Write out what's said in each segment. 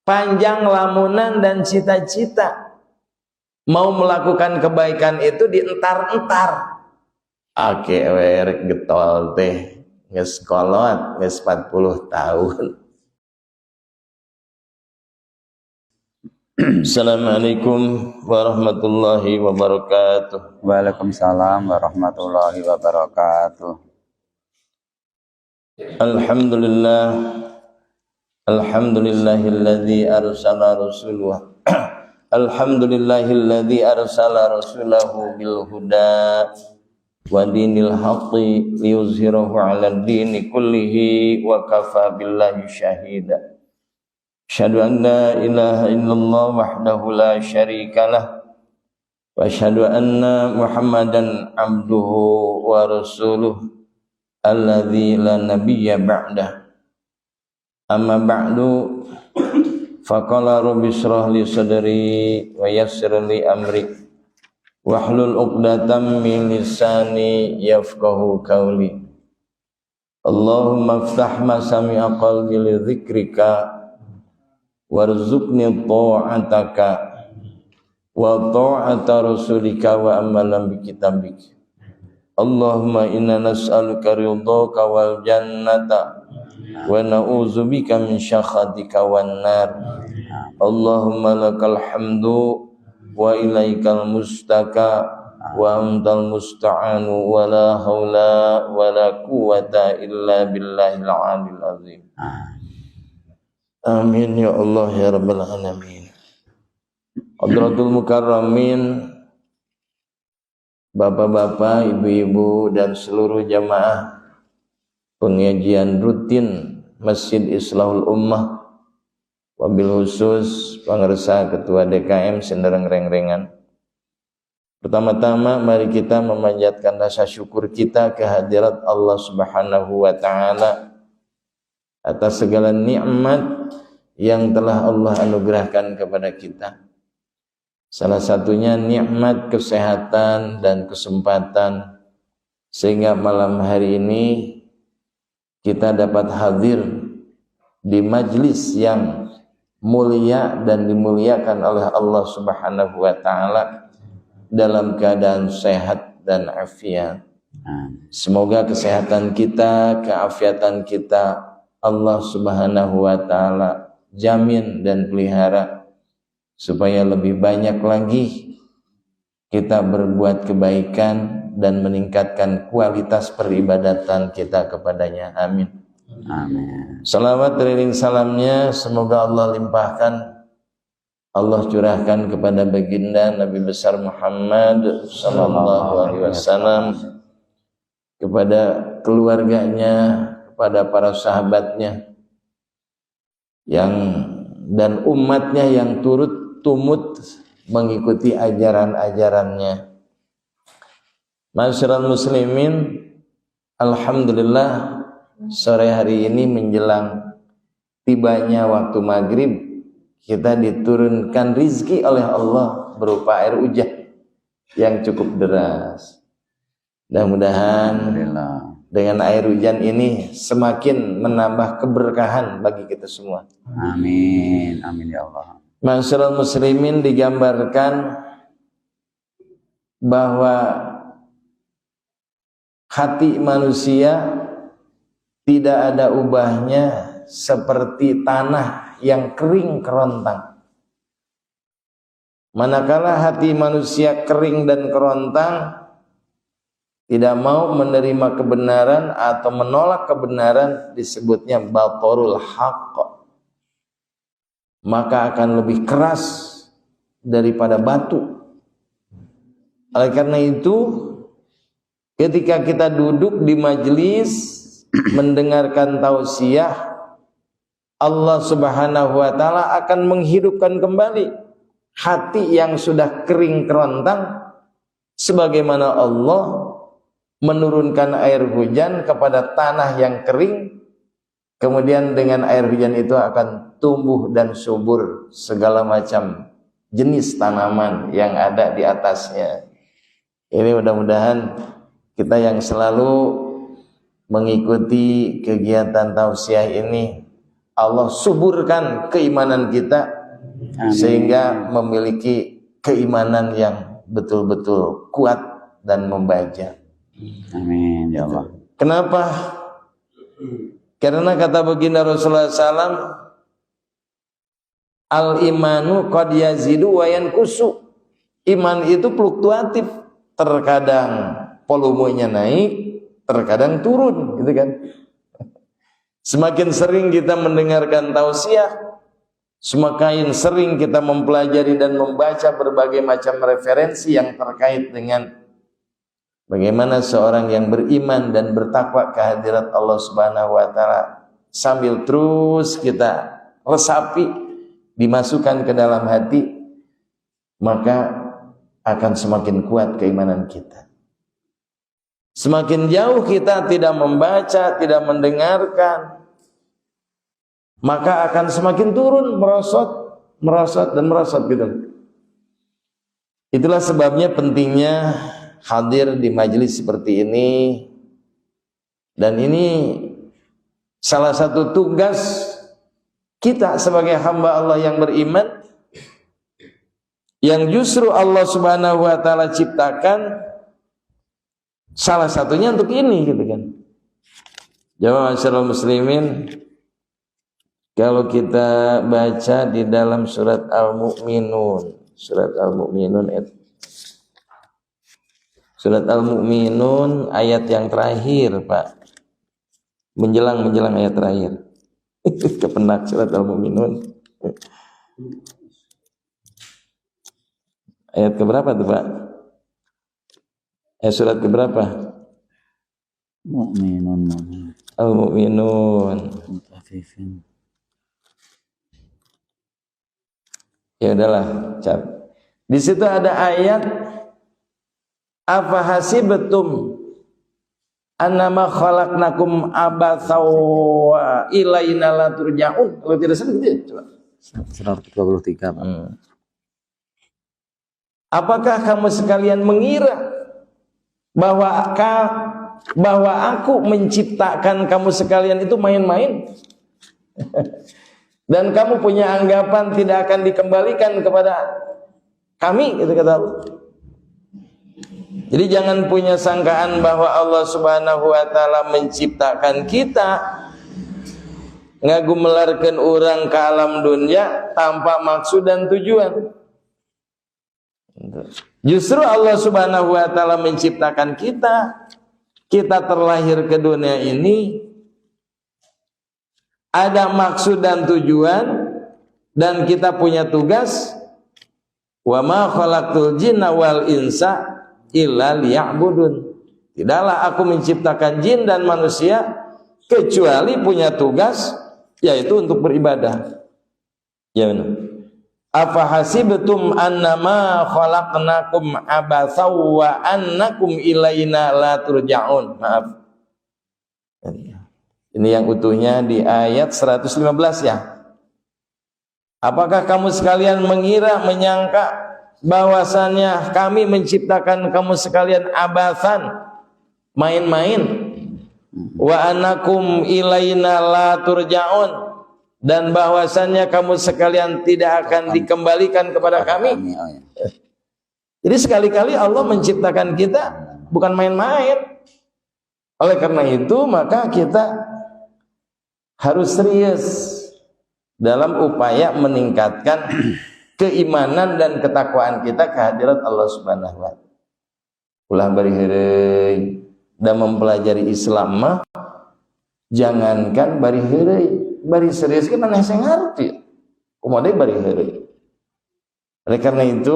panjang lamunan dan cita-cita. Mau melakukan kebaikan itu dientar-entar. Ake werek getol teh geus kolot geus 40 tahun. Assalamualaikum warahmatullahi wabarakatuh. Waalaikumsalam warahmatullahi wabarakatuh. Alhamdulillah. Alhamdulillahilladzi arsala rasulahu. Alhamdulillahilladzi arsala rasulahu bil huda wa dinil haqqi liyuzhirahu 'alad dini kullihi wa kafa billahi syahida. Asyhadu an la ilaha illallah wahdahu la syarikalah wa asyhadu anna Muhammadan abduhu wa rasuluh alladzi la nabiyya ba'dah. Amma ba'du faqala rabbi shrah li sadri wa yassir li amri wahlul 'uqdatam min lisani yafqahu qawli. Allahumma iftah masami'a qalbi li dzikrika warzuqni ta'ataka wa ta'ata rasulika wa amalan bi kitabik. Allahumma inna nas'aluka ridhaka wal jannata wa na'udzubika min syakhatika wan nar. Allahumma lakal hamdu wa ilaikal mustaka wa antal musta'anu wa la haula wa la quwwata illa billahil aliyil azim. Amin ya Allah ya rabbal alamin. Hadratul mukarramin, bapak-bapak, ibu-ibu dan seluruh jamaah pengajian rutin Masjid Islahul Ummah, wabil khusus pangersa Ketua DKM Sendereng Rengrengan. Pertama-tama mari kita memanjatkan rasa syukur kita kehadirat Allah Subhanahu wa taala atas segala nikmat yang telah Allah anugerahkan kepada kita. Salah satunya nikmat kesehatan dan kesempatan, sehingga malam hari ini kita dapat hadir di majlis yang mulia dan dimuliakan oleh Allah Subhanahu wa taala dalam keadaan sehat dan afiat. Semoga kesehatan kita, keafiatan kita Allah Subhanahu wa taala jamin dan pelihara supaya lebih banyak lagi kita berbuat kebaikan dan meningkatkan kualitas peribadatan kita kepadanya. Amin. Amin. Salawat teriring salamnya semoga Allah limpahkan, Allah curahkan kepada baginda Nabi besar Muhammad sallallahu alaihi wasallam, kepada keluarganya, kepada para sahabatnya dan umatnya yang turut tumut mengikuti ajaran-ajarannya. Masyarul muslimin, alhamdulillah sore hari ini menjelang tibanya waktu maghrib kita diturunkan rizki oleh Allah berupa air hujan yang cukup deras. Mudah-mudahan dengan air hujan ini semakin menambah keberkahan bagi kita semua. Amin, amin ya Allah. Masyarul muslimin, digambarkan bahwa hati manusia tidak ada ubahnya seperti tanah yang kering kerontang. Manakala hati manusia kering dan kerontang, tidak mau menerima kebenaran atau menolak kebenaran, disebutnya batorul haqq, maka akan lebih keras daripada batu. Oleh karena itu, ketika kita duduk di majelis mendengarkan tausiah, Allah Subhanahu wa taala akan menghidupkan kembali hati yang sudah kering kerontang, sebagaimana Allah menurunkan air hujan kepada tanah yang kering, kemudian dengan air hujan itu akan tumbuh dan subur segala macam jenis tanaman yang ada di atasnya. Ini mudah-mudahan kita yang selalu mengikuti kegiatan tausiah ini, Allah suburkan keimanan kita sehingga memiliki keimanan yang betul-betul kuat dan membaca. Amin ya Allah. Kenapa? Karena kata baginda Rasulullah SAW, al-imanu qad yazidu wa yanqusu. Iman itu fluktuatif, terkadang volumenya naik, terkadang turun, gitu kan? Semakin sering kita mendengarkan tausiah, semakin sering kita mempelajari dan membaca berbagai macam referensi yang terkait dengan bagaimana seorang yang beriman dan bertakwa kehadirat Allah Subhanahu wa taala sambil terus kita resapi, dimasukkan ke dalam hati, maka akan semakin kuat keimanan kita. Semakin jauh kita tidak membaca, tidak mendengarkan, maka akan semakin turun, merosot dan merosot gitu. Itulah sebabnya pentingnya hadir di majelis seperti ini, dan ini salah satu tugas kita sebagai hamba Allah yang beriman, yang justru Allah Subhanahu wa taala ciptakan salah satunya untuk ini, gitu kan. Jamaah masyarakat muslimin, kalau kita baca di dalam surat Al-Mu'minun, surat Al-Mu'minun ayat yang terakhir, Pak. Menjelang ayat terakhir. Kepenak surat Al-Mu'minun. Ayat keberapa tuh, Pak? Surat keberapa? Mu'minun. Al-Mu'minun. Ya udahlah, cap. Di situ ada ayat, afa hasibtum annama khalaqnakum abatsaw wa ilaina la turja'un. Kalau tidak salah gitu ya, coba. 123, Pak. Apakah kamu sekalian mengira bahwa aku menciptakan kamu sekalian itu main-main? Dan kamu punya anggapan tidak akan dikembalikan kepada kami, gitu kata Allah. Jadi jangan punya sangkaan bahwa Allah Subhanahu wa taala menciptakan kita ngagumelarkeun urang ke alam dunia tanpa maksud dan tujuan. Justru Allah Subhanahu wa taala menciptakan kita terlahir ke dunia ini ada maksud dan tujuan, dan kita punya tugas. Wa ma khalaqtul jinna wal insa illa liya'budun. Tidaklah aku menciptakan jin dan manusia kecuali punya tugas, yaitu untuk beribadah. Ya benar. Afa hasibtum annama khalaqnakum abatsaw wa annakum ilaina la turja'un. Maaf. Ini yang utuhnya di ayat 115 ya. Apakah kamu sekalian mengira, menyangka bahwasannya kami menciptakan kamu sekalian abatsan, main-main, wa annakum ilaina la turja'un, dan bahwasannya kamu sekalian tidak akan dikembalikan kepada kami. Jadi sekali-kali Allah menciptakan kita bukan main-main. Oleh karena itu maka kita harus serius dalam upaya meningkatkan keimanan dan ketakwaan kita kehadirat Allah Subhanahu wa taala. Ulah bari heureuy dan mempelajari Islam mah jangankan bari heureuy, bari serius ke maneh sing ngarti. Kumaha bari heureuy. Oleh karena itu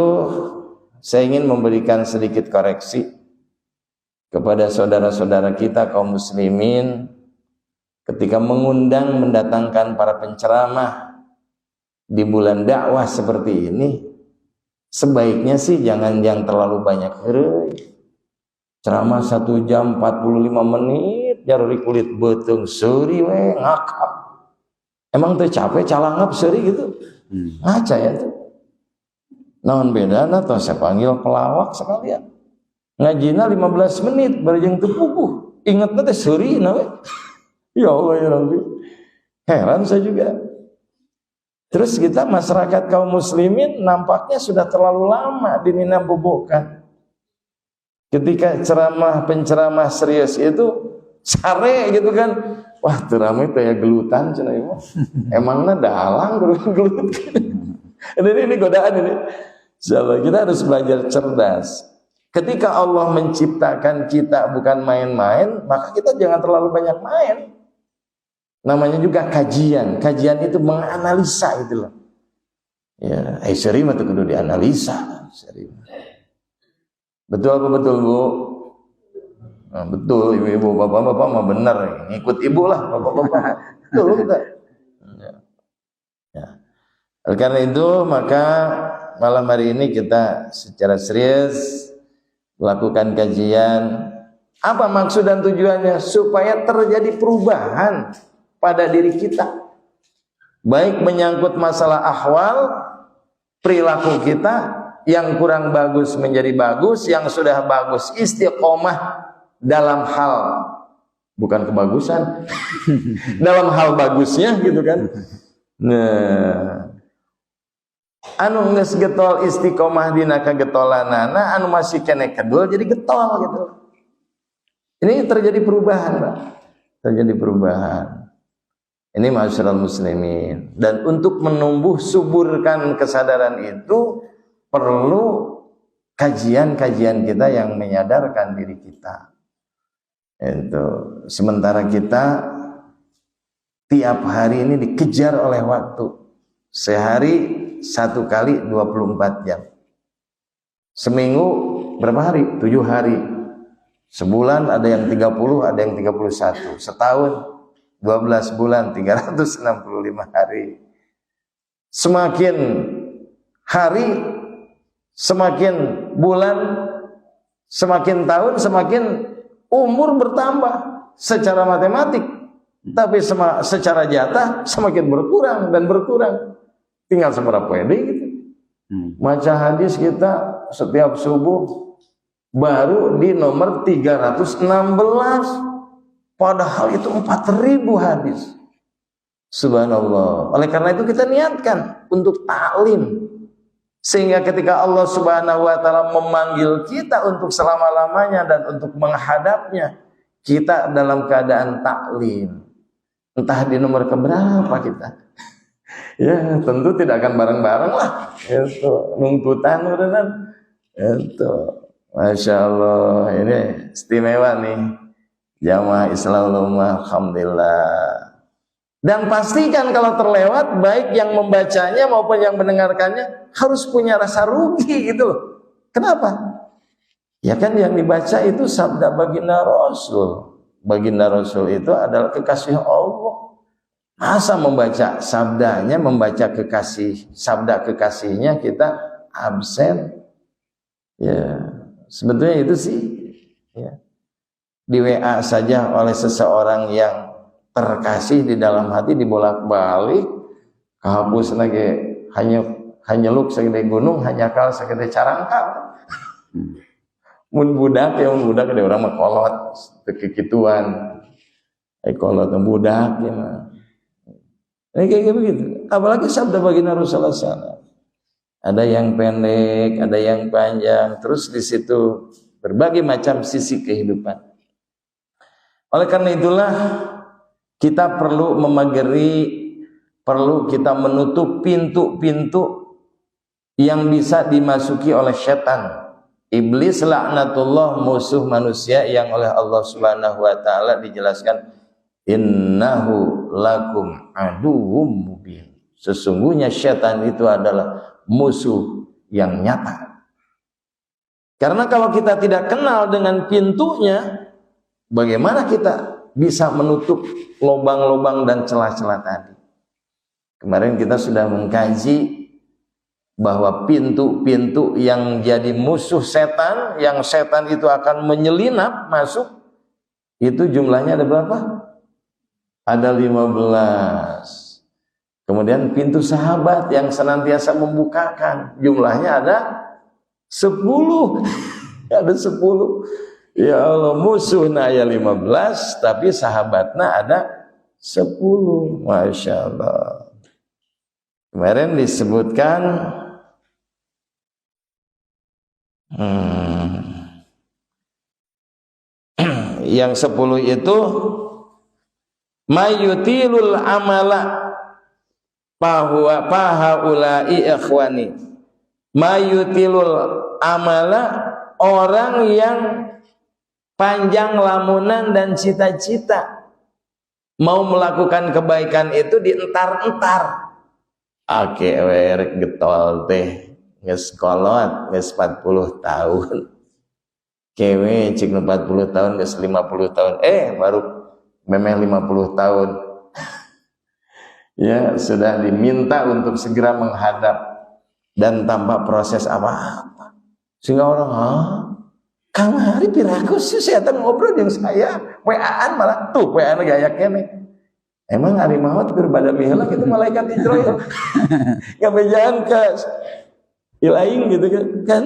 saya ingin memberikan sedikit koreksi kepada saudara-saudara kita kaum muslimin ketika mengundang mendatangkan para penceramah di bulan dakwah seperti ini. Sebaiknya sih jangan yang terlalu banyak heureuy. Ceramah 1 jam 45 menit jaruri kulit beuteung seuri we ngakap. Emang teu capek calangap seuri gitu. Ngaca ya tuh. Naon bedana tos saya panggil pelawak sekalian. Ngajina 15 menit bari jeung teu puguh. Ingetna teh seurina we. Ya Allah ya Rabbi. Heran saya juga. Terus kita masyarakat kaum muslimin nampaknya sudah terlalu lama dininabobokan. Ketika penceramah serius itu sare gitu kan. Wah, teramai kayak gelutan cenah ieu. Emangna dalang gelut. Ini godaan ini. Insyaallah kita harus belajar cerdas. Ketika Allah menciptakan kita bukan main-main, maka kita jangan terlalu banyak main. Namanya juga kajian. Kajian itu menganalisa itu loh. Ya, seri mah kudu dianalisa. Betul apa betul, Bu? Nah, betul, ibu-ibu, bapak-bapak mah benar. Ngikut ibu lah, bapak-bapak. Betul enggak? Ya. Oleh karena itu, maka malam hari ini kita secara serius melakukan kajian. Apa maksud dan tujuannya? Supaya terjadi perubahan pada diri kita, baik menyangkut masalah ahwal perilaku kita, yang kurang bagus menjadi bagus, yang sudah bagus istiqomah dalam hal bukan kebagusan dalam hal bagusnya gitu kan. Nah, anu geus getol istiqomah dina kagetolanana, anu masih kene kedul jadi getol gitu. Ini terjadi perubahan, Pak. Terjadi perubahan. Ini ma'asyiral muslimin. Dan untuk menumbuh suburkan kesadaran itu perlu kajian-kajian kita yang menyadarkan diri kita. Itu sementara kita tiap hari ini dikejar oleh waktu. Sehari 1 kali 24 jam. Seminggu berapa hari? 7 hari. Sebulan ada yang 30, ada yang 31. Setahun 12 bulan 365 hari. Semakin hari, semakin bulan, semakin tahun, semakin umur bertambah secara matematik. Tapi secara jatah semakin berkurang dan berkurang. Tinggal seberapa pede gitu. Baca hadis kita setiap subuh baru di nomor 316. Padahal itu 4.000 hadis. Subhanallah. Oleh karena itu kita niatkan untuk taklim. Sehingga ketika Allah Subhanahu wa taala memanggil kita untuk selama-lamanya dan untuk menghadapnya, kita dalam keadaan taklim. Entah di nomor keberapa kita. Ya, tentu tidak akan bareng-bareng lah. Itu nungtutan udah. Itu. Masya Allah, ini istimewa nih. Jamaah Islamul Ummah, alhamdulillah. Dan pastikan kalau terlewat, baik yang membacanya maupun yang mendengarkannya harus punya rasa rugi gitu loh. Kenapa? Ya kan yang dibaca itu sabda baginda Rasul. Baginda Rasul itu adalah kekasih Allah. Masa membaca sabdanya, membaca sabda kekasihnya kita absen? Ya, sebetulnya itu sih. Ya. Di WA saja oleh seseorang yang terkasih di dalam hati dibolak-balik, kehapus lagi hanya luk segede gunung, hanya kal segede carangkap. Mun budak ya mun budak ada orang mah kolot teu kikituan. Kolot budak ya mah. Ini kayak begitu. Apalagi sabda baginda Rasulullah SAW. Ada yang pendek, ada yang panjang, terus di situ berbagai macam sisi kehidupan. Oleh karena itulah kita perlu memagari, perlu kita menutup pintu-pintu yang bisa dimasuki oleh setan. Iblis laknatullah, musuh manusia yang oleh Allah Subhanahu wa taala dijelaskan innahu lakum aduwwum mubin. Sesungguhnya setan itu adalah musuh yang nyata. Karena kalau kita tidak kenal dengan pintunya, bagaimana kita bisa menutup lubang-lubang dan celah-celah tadi? Kemarin kita sudah mengkaji bahwa pintu-pintu yang jadi musuh setan, yang setan itu akan menyelinap masuk, itu jumlahnya ada berapa? Ada 15. Kemudian pintu sahabat yang senantiasa membukakan, jumlahnya ada 10. Ada 10. Ya Allah, musuhna aya 15, tapi sahabatna ada 10. Masya Allah. Kemarin disebutkan yang 10 itu mayutilul amala pahaulai ikhwani. Mayutilul amala, orang yang panjang lamunan dan cita-cita mau melakukan kebaikan itu dientar-entar. Ake werek getol teh geus kolot geus 40 tahun. Kewe cik 40 tahun geus 50 tahun. Baru memeh 50 tahun. Ya, sudah diminta untuk segera menghadap dan tanpa proses apa-apa. Sehingga orang, Kang Hari piraku sih saya ngobrol dengan saya, WA-an malah tuh WA-an gaya kene. Emang hari maut berbada miheula itu malaikat Israil. Ngabejaan ka ilaing gitu kan gitu kan.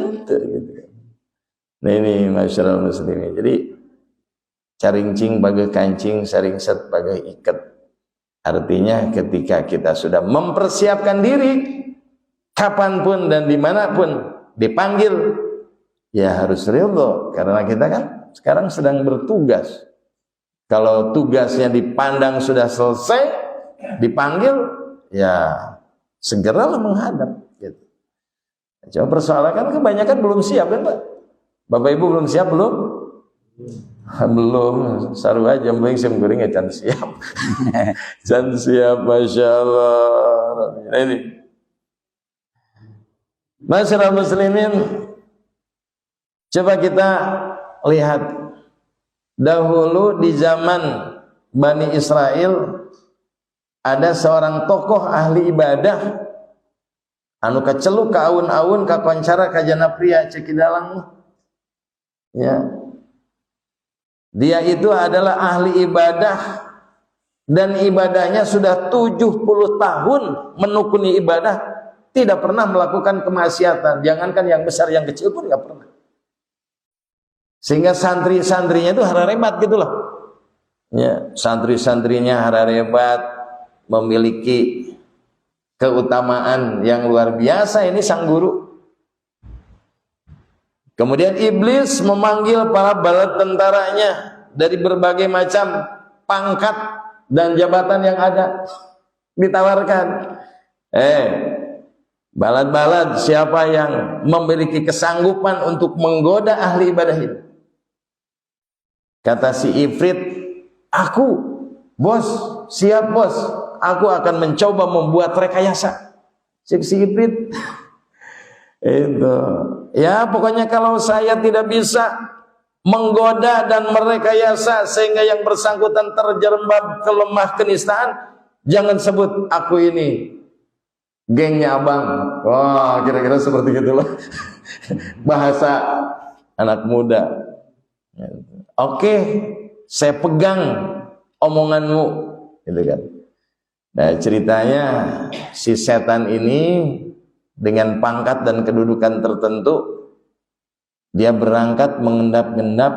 Nah ini masyarakat muslimin. Jadi carincing bagai kancing, saring set bagai ikat. Artinya ketika kita sudah mempersiapkan diri, kapanpun dan dimanapun dipanggil, ya harus ridho, karena kita kan sekarang sedang bertugas. Kalau tugasnya dipandang sudah selesai, dipanggil, ya segeralah menghadap. Gitu. Coba persoalan kan kebanyakan belum siap kan Pak? Bapak Ibu belum siap belum? Belum, saru aja mending sim goreng ya can siap. Can siap, Masya Allah. Ini masyarakat muslimin, coba kita lihat dahulu di zaman Bani Israel ada seorang tokoh ahli ibadah anu kaceluk ka aun-aun ka koncara ka jana pria cekidalang. Ya. Dia itu adalah ahli ibadah dan ibadahnya sudah 70 tahun menekuni ibadah, tidak pernah melakukan kemaksiatan. Jangankan yang besar, yang kecil pun enggak pernah. Sehingga santri-santrinya itu hararebat gitu loh. Ya, santri-santrinya hararebat, memiliki keutamaan yang luar biasa ini sang guru. Kemudian iblis memanggil para bala tentaranya dari berbagai macam pangkat dan jabatan yang ada. Ditawarkan, balad-balad siapa yang memiliki kesanggupan untuk menggoda ahli ibadah ini? Kata si Ifrit, aku bos, siap bos, aku akan mencoba membuat rekayasa. Si Ifrit itu, ya pokoknya kalau saya tidak bisa menggoda dan merekayasa sehingga yang bersangkutan terjerembab ke lemah kenistaan, jangan sebut aku ini gengnya abang. Wah, kira-kira seperti itulah bahasa anak muda. Oke, saya pegang omonganmu, gitu kan. Nah ceritanya si setan ini dengan pangkat dan kedudukan tertentu, dia berangkat mengendap-endap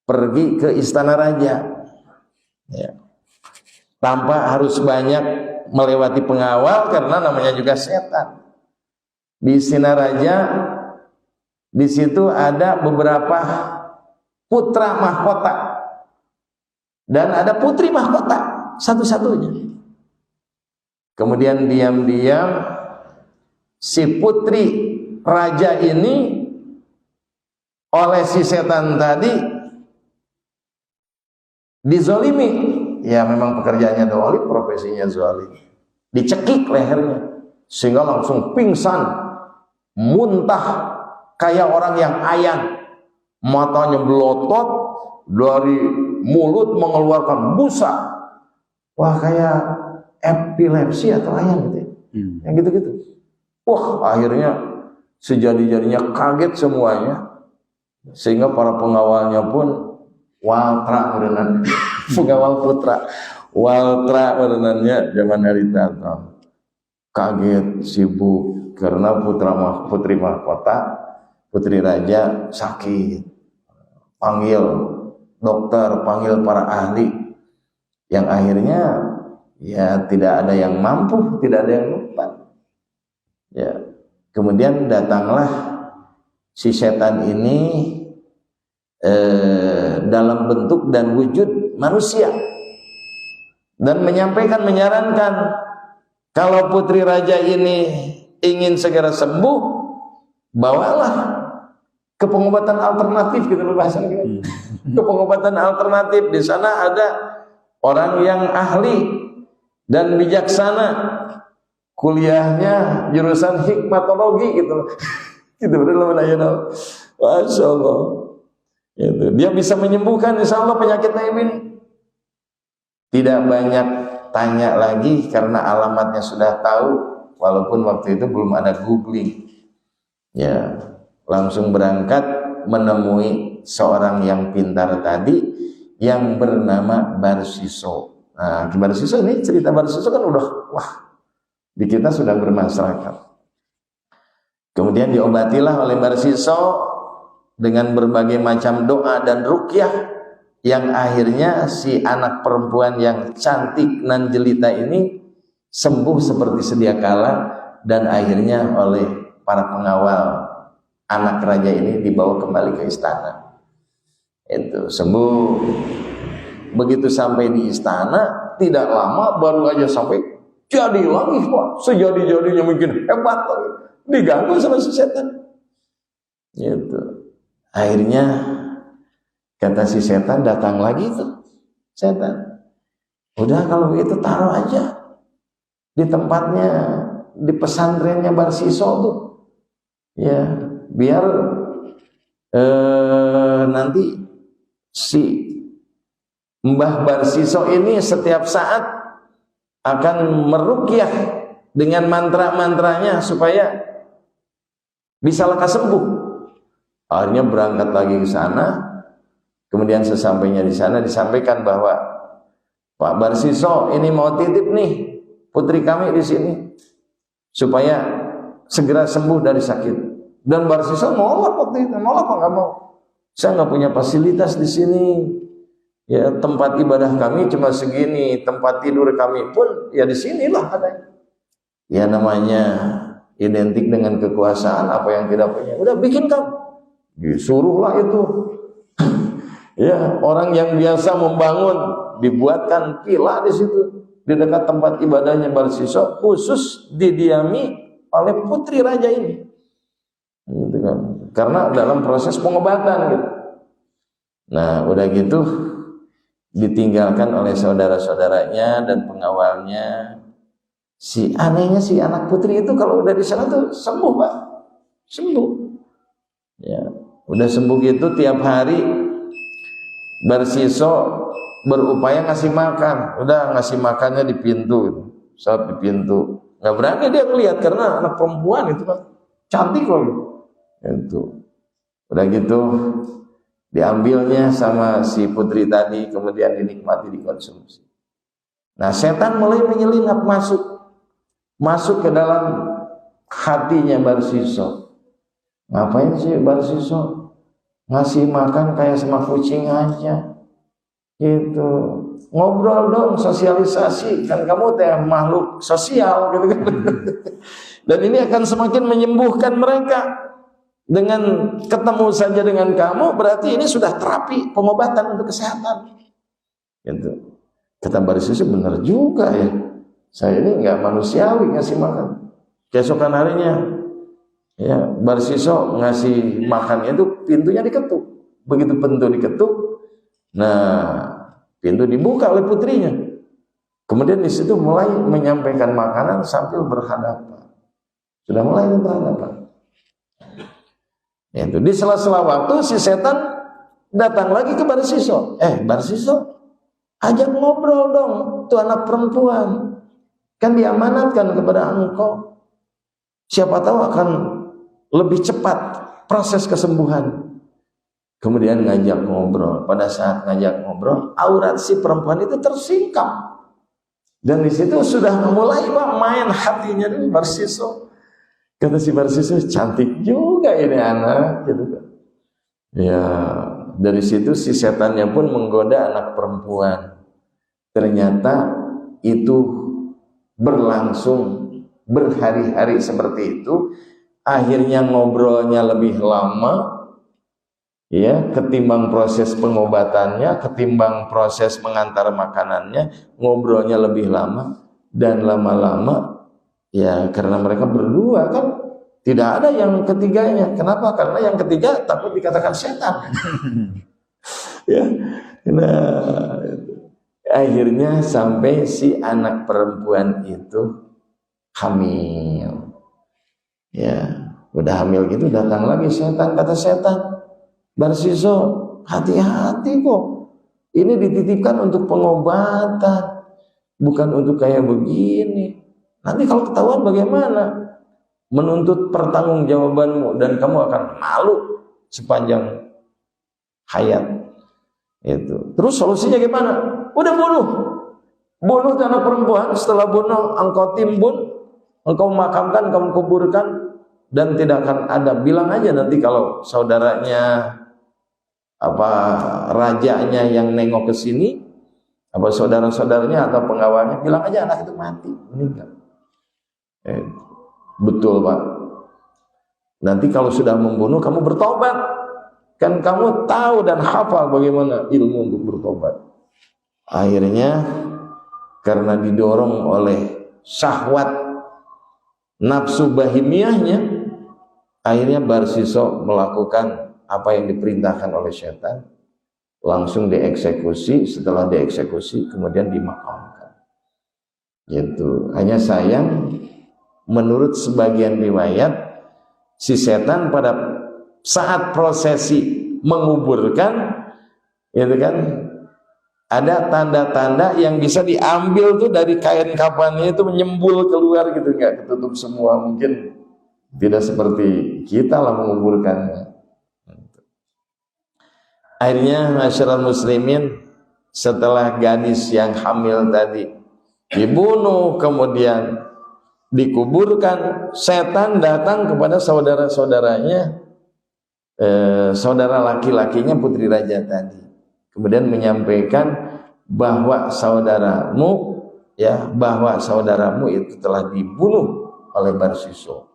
pergi ke istana raja, ya. Tanpa harus banyak melewati pengawal karena namanya juga setan. Di istana raja, di situ ada beberapa putra mahkota dan ada putri mahkota satu-satunya. Kemudian diam-diam si putri raja ini oleh si setan tadi dizolimi. Ya memang pekerjaannya zalim, profesinya zalim. Dicekik lehernya sehingga langsung pingsan, muntah kayak orang yang ayan, matanya belotot, dari mulut mengeluarkan busa. Wah, kayak epilepsi atau ayan gitu ya. Yang gitu-gitu. Wah, akhirnya sejadi-jadinya kaget semuanya, sehingga para pengawalnya pun waltra berenang. Pengawal putra waltra berenangnya zaman harita kaget, sibuk karena putri mahkota, putri raja sakit. Panggil dokter, panggil para ahli yang akhirnya ya tidak ada yang mampu, tidak ada yang lupa. Ya, kemudian datanglah si setan ini dalam bentuk dan wujud manusia dan menyampaikan, menyarankan kalau putri raja ini ingin segera sembuh, bawalah ke pengobatan alternatif, gitu loh bahasanya. Ke pengobatan alternatif. Di sana ada orang yang ahli dan bijaksana, kuliahnya jurusan hikmatologi, gitu loh. Gitu betul benar. Masya Allah. Gitu. Dia bisa menyembuhkan insya Allah penyakitnya ini. Tidak banyak tanya lagi karena alamatnya sudah tahu, walaupun waktu itu belum ada googling. Ya, langsung berangkat menemui seorang yang pintar tadi yang bernama Barsiso. Nah, Barsiso ini, cerita Barsiso kan udah di kita sudah bermasyarakat. Kemudian diobatilah oleh Barsiso dengan berbagai macam doa dan ruqyah, yang akhirnya si anak perempuan yang cantik nan jelita ini sembuh seperti sedia kala, dan akhirnya oleh para pengawal anak raja ini dibawa kembali ke istana. Itu sembuh. Begitu sampai di istana, tidak lama baru aja sampai jadi lagi, Pak, sejadi-jadinya, mungkin hebat lagi, diganggu sama si setan. Gitu. Akhirnya kata si setan, datang lagi tuh setan. Udah kalau begitu taruh aja di tempatnya, di pesantrennya Barsiso tuh. Ya, biar nanti si Mbah Barsiso ini setiap saat akan meruqyah dengan mantra-mantranya supaya bisa lekas sembuh. Akhirnya berangkat lagi ke sana. Kemudian sesampainya di sana disampaikan bahwa Pak Barsiso ini mau titip nih putri kami di sini supaya segera sembuh dari sakit. Dan Barsiso nolak waktu itu, nolak, kok nggak mau. Saya nggak punya fasilitas di sini. Ya, tempat ibadah kami cuma segini, tempat tidur kami pun ya di sinilah adanya. Ya namanya identik dengan kekuasaan, apa yang tidak punya, udah bikin kamu. Disuruhlah itu. Ya, orang yang biasa membangun dibuatkan villa di situ di dekat tempat ibadahnya Barsiso, khusus didiami oleh putri raja ini. Gitu kan. Karena dalam proses pengobatan gitu. Nah, udah gitu ditinggalkan oleh saudara-saudaranya dan pengawalnya. Si anehnya si anak putri itu kalau udah di sana tuh sembuh, Pak. Sembuh. Ya, udah sembuh gitu tiap hari Barsiso berupaya ngasih makan. Udah ngasih makannya di pintu, saat di pintu. Nggak berani dia ngeliat karena anak perempuan itu kan cantik loh. Itu. Udah gitu diambilnya sama si putri tadi, kemudian dinikmati, dikonsumsi. Nah, setan mulai menyelinap masuk ke dalam hatinya Barsiso. Ngapain sih Barsiso ngasih makan kayak sama kucing aja gitu? Ngobrol dong, sosialisasi, kan kamu teh makhluk sosial gitu kan. Dan ini akan semakin menyembuhkan mereka. Dengan ketemu saja dengan kamu berarti ini sudah terapi pengobatan untuk kesehatan gitu. Kata Barsiso, benar juga ya, saya ini nggak manusiawi ngasih makan. Keesokan harinya ya Barsiso ngasih makannya itu pintunya diketuk. Begitu pintu diketuk, nah pintu dibuka oleh putrinya. Kemudian di situ mulai menyampaikan makanan sambil berhadapan. Sudah mulai berhadapan. Itu di sela-sela waktu si setan datang lagi ke Barsiso. Barsiso, ajak ngobrol dong tuh anak perempuan, kan diamanatkan kepada engkau. Siapa tahu akan lebih cepat proses kesembuhan. Kemudian ngajak ngobrol. Pada saat ngajak ngobrol, aurat si perempuan itu tersingkap. Dan di situ sudah mulai main hatinya di Barsiso. Kata si Barsiso, cantik juga ini anak, gitu kan. Ya, dari situ si setannya pun menggoda anak perempuan. ternyata itu berlangsung berhari-hari seperti itu, akhirnya ngobrolnya lebih lama, ya, ketimbang proses pengobatannya, ketimbang proses mengantar makanannya, ngobrolnya lebih lama, dan lama-lama, ya, karena mereka berdua kan, tidak ada yang ketiganya. Kenapa? Karena yang ketiga takut dikatakan setan. Ya, nah, akhirnya sampai si anak perempuan itu hamil. Ya, udah hamil gitu, datang lagi setan. Kata setan, Barsiso, hati-hati kok. Ini dititipkan untuk pengobatan, bukan untuk kayak begini. Nanti kalau ketahuan bagaimana? Menuntut pertanggungjawabanmu, dan kamu akan malu sepanjang hayat. Itu. Terus solusinya gimana? Udah bunuh tuh anak perempuan. Setelah bunuh, engkau timbun, engkau makamkan, engkau kuburkan, dan tidak akan ada. Bilang aja nanti kalau saudaranya, apa rajanya yang nengok ke sini, apa saudara-saudaranya atau pengawalnya, bilang aja anak itu mati, meninggal. Betul, Pak. Nanti kalau sudah membunuh, kamu bertobat. Kan kamu tahu dan hafal bagaimana ilmu untuk bertobat. Akhirnya karena didorong oleh syahwat nafsu bahimiahnya, akhirnya Barsiso melakukan apa yang diperintahkan oleh setan, langsung dieksekusi. Setelah dieksekusi kemudian dimakamkan. Gitu. Hanya sayang, menurut sebagian riwayat, si setan pada saat prosesi menguburkan, itu kan, ada tanda-tanda yang bisa diambil tuh dari kain kafannya itu, menyembul keluar gitu, nggak ketutup semua. Mungkin tidak seperti kita lah menguburkannya. Akhirnya masyarakat muslimin, setelah gadis yang hamil tadi dibunuh kemudian dikuburkan, setan datang kepada saudara-saudaranya, saudara laki-lakinya putri raja tadi, kemudian menyampaikan bahwa saudaramu itu telah dibunuh oleh Barsiso.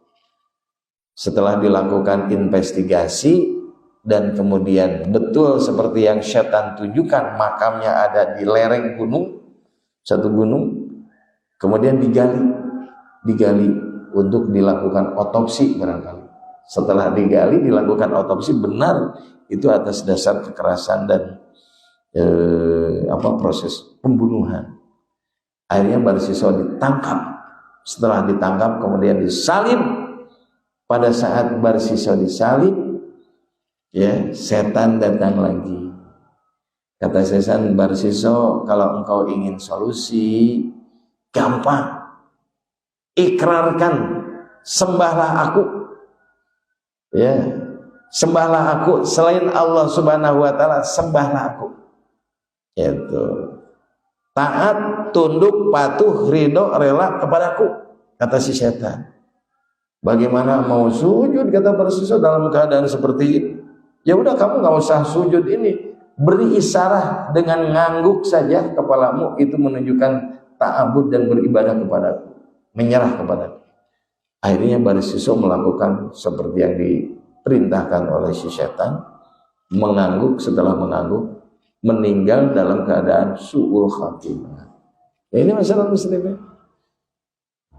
Setelah dilakukan investigasi dan kemudian betul seperti yang setan tunjukkan, makamnya ada di lereng gunung, satu gunung, kemudian digali untuk dilakukan otopsi barangkali. Setelah digali, dilakukan otopsi, benar itu atas dasar kekerasan dan proses pembunuhan. Akhirnya Barsiso ditangkap. Setelah ditangkap kemudian disalib. Pada saat Barsiso disalib, ya, setan datang lagi. Kata setan, Barsiso, kalau engkau ingin solusi, gampang. Ikrarkan, sembahlah aku, ya, sembahlah aku, selain Allah Subhanahu wa Ta'ala, sembahlah aku. Itu taat, tunduk, patuh, ridho, rela kepadaku, kata si setan. Bagaimana mau sujud, kata Barsiso, dalam keadaan seperti ini? Ya udah, kamu nggak usah sujud ini, beri isyarat dengan ngangguk saja kepalamu, itu menunjukkan ta'abud dan beribadah kepadaku, menyerah kepadaku. Akhirnya Barsiso melakukan seperti yang diperintahkan oleh si setan, mengangguk. Setelah mengangguk, meninggal dalam keadaan su'ul khatimah. Ya, ini masalah muslimnya.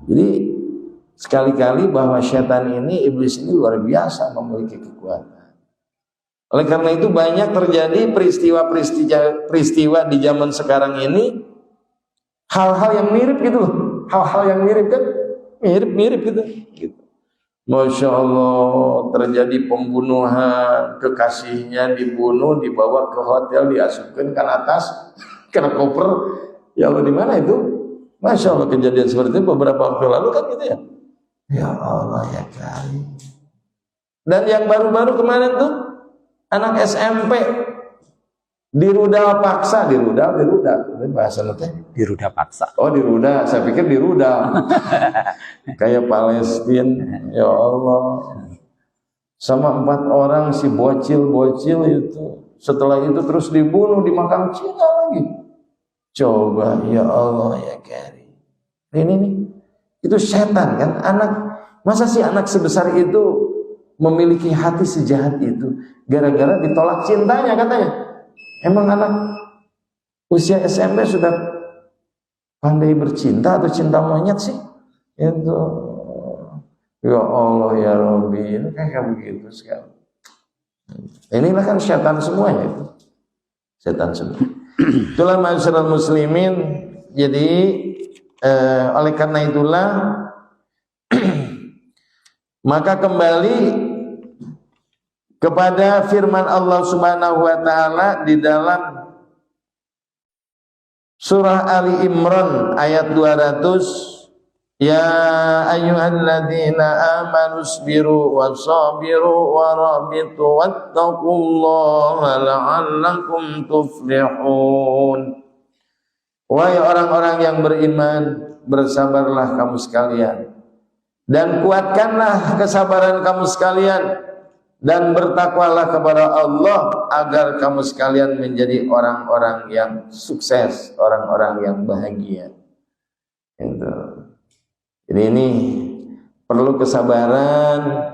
Jadi sekali-kali bahwa setan ini, iblis ini luar biasa memiliki kekuatan. Oleh karena itu banyak terjadi peristiwa di zaman sekarang ini, hal-hal yang mirip gitu loh. Hal-hal yang mirip kan, mirip gitu. Masya Allah, terjadi pembunuhan, kekasihnya dibunuh, dibawa ke hotel, diasupkan ke atas, kena koper. Ya Allah, di mana itu? Masya Allah, kejadian seperti itu beberapa waktu lalu kan gitu ya. Ya Allah ya kali. Dan yang baru-baru kemarin tuh, anak SMP dirudal paksa, dirudal, bahasa nanti Dirudal paksa. Oh, dirudal, saya pikir dirudal. Kayak Palestina, ya Allah. Sama 4 orang si bocil itu. Setelah itu terus dibunuh di makam Cina lagi. Coba ya Allah ya Karim. Ini nih, itu setan kan, anak. Masa sih anak sebesar itu memiliki hati sejahat itu? Gara-gara ditolak cintanya katanya. Emang anak usia SMP sudah pandai bercinta atau cinta monyet sih? Itu ya Allah ya Rabbi, itu kayak begitu sekali. Inilah kan setan semuanya itu. Setan semua. Itulah ma'asyiral muslimin. Jadi oleh karena itulah maka kembali kepada firman Allah Subhanahu wa taala di dalam surah Ali Imran ayat 200, ya ayyuhalladzina amanu sabiru wasabiru warabitu wattaqullaha la'allakum tuflihun. Wahai orang-orang yang beriman, bersabarlah kamu sekalian dan kuatkanlah kesabaran kamu sekalian dan bertakwalah kepada Allah agar kamu sekalian menjadi orang-orang yang sukses, orang-orang yang bahagia. Jadi ini perlu kesabaran,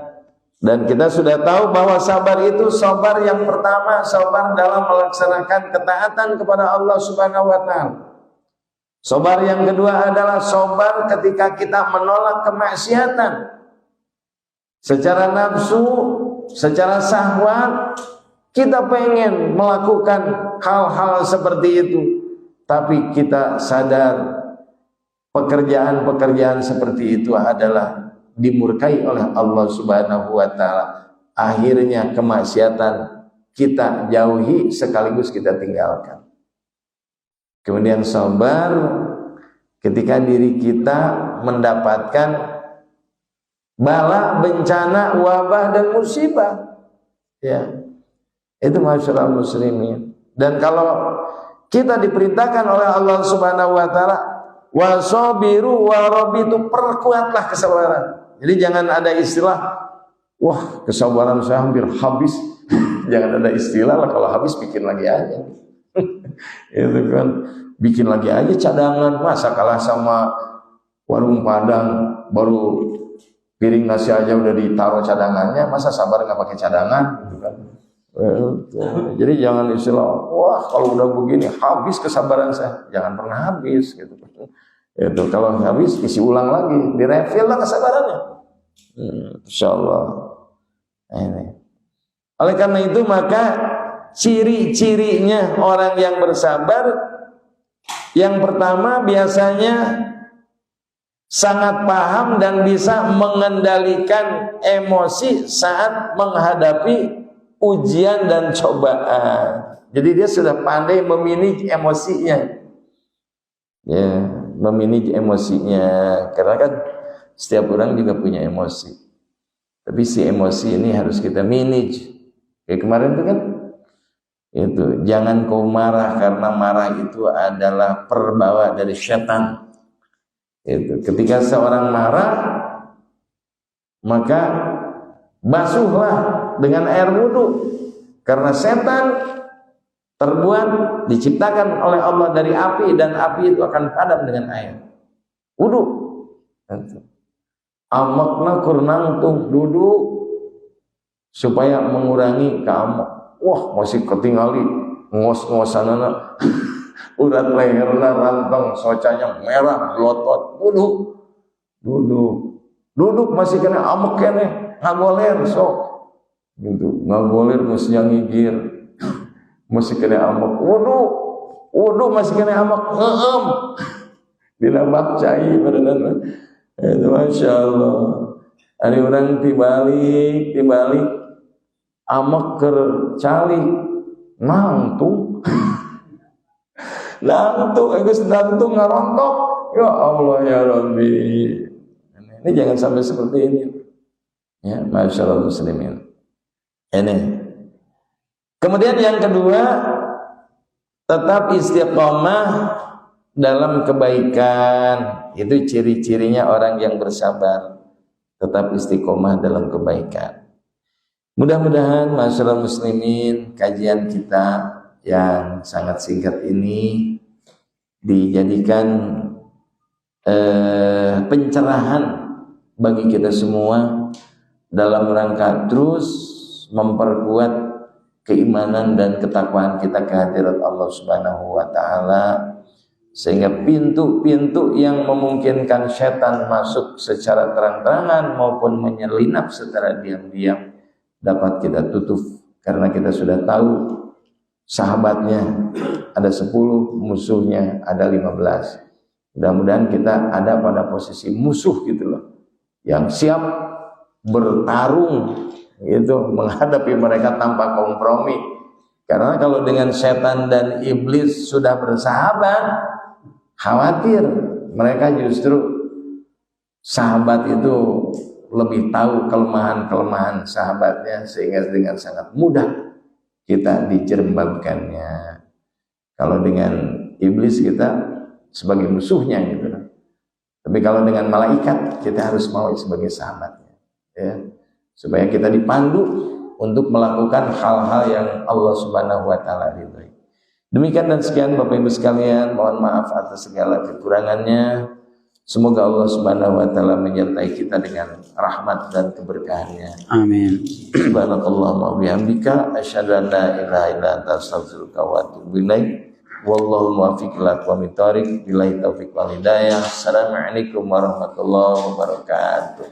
dan kita sudah tahu bahwa sabar itu sabar yang pertama, sabar dalam melaksanakan ketaatan kepada Allah Subhanahu wa taala. Sabar yang kedua adalah sabar ketika kita menolak kemaksiatan secara nafsu, secara syahwat. Kita pengen melakukan hal-hal seperti itu, tapi kita sadar pekerjaan-pekerjaan seperti itu adalah dimurkai oleh Allah Subhanahu wa taala. Akhirnya kemaksiatan kita jauhi sekaligus kita tinggalkan. Kemudian sabar ketika diri kita mendapatkan bala, bencana, wabah dan musibah. Ya. Itu ma'asyiral muslimin. Dan kalau kita diperintahkan oleh Allah Subhanahu wa taala wasabiru warabitu, perkuatlah kesabaran. Jadi jangan ada istilah, wah kesabaran saya hampir habis. Jangan ada istilah lah, kalau habis bikin lagi aja. Itu kan, bikin lagi aja cadangan. Masa kalah sama warung Padang, baru piring nasi aja udah ditaruh cadangannya, masa sabar nggak pakai cadangan gitu kan. Jadi jangan istilah, wah kalau udah begini habis kesabaran saya. Jangan pernah habis gitu. Itu kalau habis isi ulang lagi, direfill lah kesabarannya. Insyaallah. Ini. Oleh karena itu maka ciri-cirinya orang yang bersabar, yang pertama biasanya sangat paham dan bisa mengendalikan emosi saat menghadapi ujian dan cobaan. Jadi dia sudah pandai memanage emosinya. Ya, memanage emosinya. Karena kan setiap orang juga punya emosi. Tapi si emosi ini harus kita manage. Kayak kemarin itu kan, itu jangan kau marah, karena marah itu adalah perbawa dari setan. Itu ketika seorang marah, maka basuhlah dengan air wudhu, karena setan diciptakan oleh Allah dari api, dan api itu akan padam dengan air. Wudhu. Amakna kurnangtung, duduk supaya mengurangi keamak. Wah, masih ketinggali ngos-ngosanana. Urat leherna rantang, socanya merah, belotot. Duduk masih kena amak kene, ngagoler sok. Gitu, ngagoler mesti ngigir. Masih kena amak. Wudu masih kena amak. Dina bakcai badanana. Itu Masya Allah. Ada orang tibalik amak ker cali nangtung nangtung ngarontok. Ya Allah ya Rabbi. Ini jangan sampai seperti ini. Ya, masyaallah muslimin. Ini. Kemudian yang kedua, tetap istiqomah dalam kebaikan. Itu ciri-cirinya orang yang bersabar, tetap istiqomah dalam kebaikan. Mudah-mudahan masyarakat muslimin, kajian kita yang sangat singkat ini dijadikan pencerahan bagi kita semua dalam rangka terus memperkuat keimanan dan ketakwaan kita kehadirat Allah Subhanahu wa taala, sehingga pintu-pintu yang memungkinkan setan masuk secara terang-terangan maupun menyelinap secara diam-diam dapat kita tutup, karena kita sudah tahu sahabatnya ada 10, musuhnya ada 15. Mudah-mudahan kita ada pada posisi musuh gitu loh, yang siap bertarung itu menghadapi mereka tanpa kompromi. Karena kalau dengan setan dan iblis sudah bersahabat, khawatir mereka justru sahabat itu lebih tahu kelemahan-kelemahan sahabatnya, sehingga dengan sangat mudah kita dijerembabkannya. Kalau dengan iblis kita sebagai musuhnya gitu. Tapi kalau dengan malaikat kita harus mau sebagai sahabatnya, ya, supaya kita dipandu untuk melakukan hal-hal yang Allah Subhanahu wa taala ridhoi. Demikian dan sekian Bapak Ibu sekalian, mohon maaf atas segala kekurangannya. Semoga Allah Subhanahu wa taala menyertai kita dengan rahmat dan keberkahannya. Amin. Subhanakallahumma wa bihamdika asyhadu an la ilaha illa anta astaghfiruka wa atubu ilaik. Wallahu muwaffiq ila aqwamit thoriq. Billahi taufiq wal hidayah. Assalamualaikum warahmatullahi wabarakatuh.